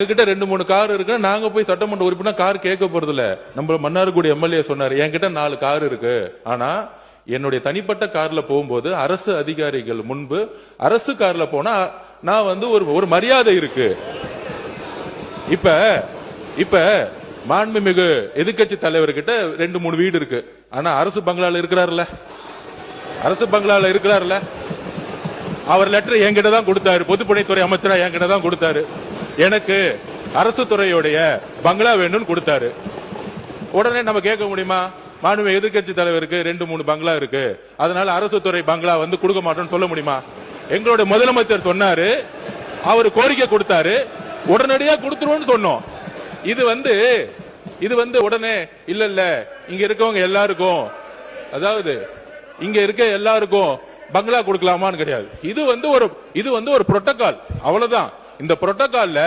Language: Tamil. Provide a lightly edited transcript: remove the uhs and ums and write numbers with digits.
என்கிட்ட 2-3 கார் இருக்கு. நாங்க போய் சட்டமன்ற உறுப்பினர் கார் கேட்க போறது இல்ல. நம்ம மன்னார்குடி எம்எல்ஏ சொன்னாரு, என்கிட்ட 4 கார் இருக்கு. ஆனா என்னுடைய தனிப்பட்ட கார்ல போகும்போது அரசு அதிகாரிகள் முன்பு அரசு கார்ல போனா நான் ஒரு மரியாதை இருக்கு. இப்ப மாண்புமிகு எதிர்க்கட்சி தலைவர்கிட்ட 2-3 வீடு இருக்கு. ஆனா அரசு பங்களால இருக்கிறாருல்ல, அவர் லெட்டர் என்கிட்ட தான் கொடுத்தாரு. பொதுப்பணித்துறை அமைச்சரா என்கிட்ட தான் கொடுத்தாரு. எனக்கு அரசு துறையுடைய பங்களா வேணும்னு கொடுத்தாரு. உடனே நம்ம கேட்க முடியுமா? மாண்புமிகு எதிர்க்கட்சி தலைவருக்கு 2-3 பங்களா இருக்கு, அதனால அரசு துறை பங்களா கொடுக்க மாட்டோம்னு சொல்ல முடியுமா? எங்களுடைய முதலமைச்சர் சொன்னாரு, அவர் கோரிக்கை கொடுத்தாரு, உடனடியா கொடுத்துருவோம்னு சொன்னோம். இது உடனே இல்ல இங்க இருக்கவங்க எல்லாருக்கும், அதாவது இங்க இருக்க எல்லாருக்கும் பங்களா கொடுக்கலாமான்னு கிடையாது. இது ஒரு புரோட்டோகால், அவ்வளவுதான். இந்த புரோட்டோகால்ல